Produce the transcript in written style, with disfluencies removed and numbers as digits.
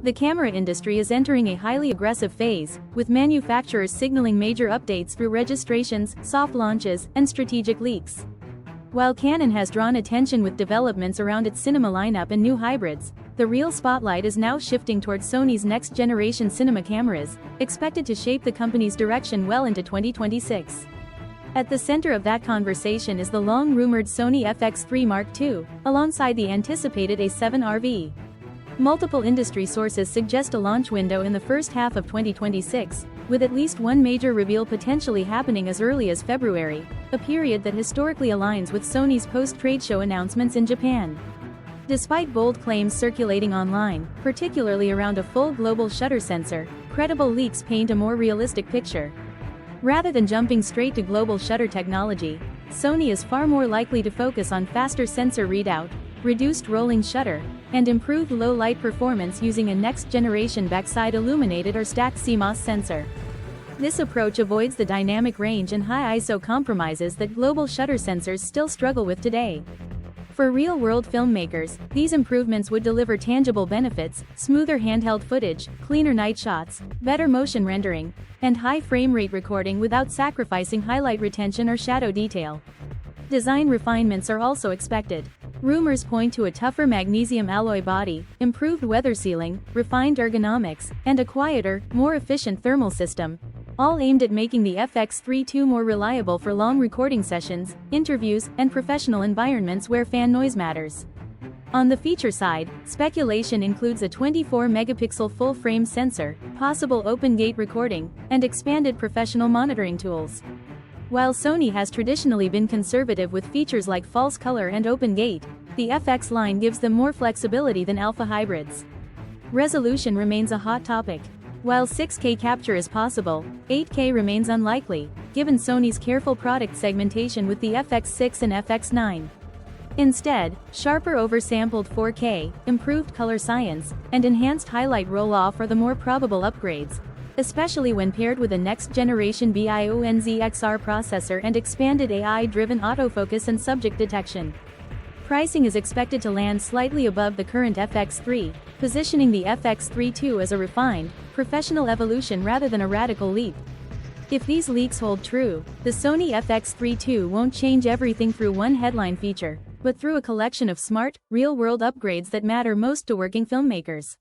The camera industry is entering a highly aggressive phase, with manufacturers signaling major updates through registrations, soft launches, and strategic leaks. While Canon has drawn attention with developments around its cinema lineup and new hybrids, the real spotlight is now shifting towards Sony's next-generation cinema cameras, expected to shape the company's direction well into 2026. At the center of that conversation is the long-rumored Sony FX3 Mark II, alongside the anticipated A7 RV. Multiple industry sources suggest a launch window in the first half of 2026, with at least one major reveal potentially happening as early as February, a period that historically aligns with Sony's post-trade show announcements in Japan. Despite bold claims circulating online, particularly around a full global shutter sensor, credible leaks paint a more realistic picture. Rather than jumping straight to global shutter technology, Sony is far more likely to focus on faster sensor readout, reduced rolling shutter, and improved low-light performance using a next-generation backside illuminated or stacked CMOS sensor. This approach avoids the dynamic range and high ISO compromises that global shutter sensors still struggle with today. For real-world filmmakers, these improvements would deliver tangible benefits: smoother handheld footage, cleaner night shots, better motion rendering, and high frame rate recording without sacrificing highlight retention or shadow detail. Design refinements are also expected. Rumors point to a tougher magnesium alloy body, improved weather sealing, refined ergonomics, and a quieter, more efficient thermal system, all aimed at making the FX3 II more reliable for long recording sessions, interviews, and professional environments where fan noise matters. On the feature side, speculation includes a 24-megapixel full-frame sensor, possible open-gate recording, and expanded professional monitoring tools. While Sony has traditionally been conservative with features like false color and open gate, the FX line gives them more flexibility than alpha hybrids. Resolution remains a hot topic. While 6K capture is possible, 8K remains unlikely, given Sony's careful product segmentation with the FX6 and FX9. Instead, sharper oversampled 4K, improved color science, and enhanced highlight roll-off are the more probable upgrades, especially when paired with a next-generation BIONZ XR processor and expanded AI-driven autofocus and subject detection. Pricing is expected to land slightly above the current FX3, positioning the FX3 II as a refined, professional evolution rather than a radical leap. If these leaks hold true, the Sony FX3 II won't change everything through one headline feature, but through a collection of smart, real-world upgrades that matter most to working filmmakers.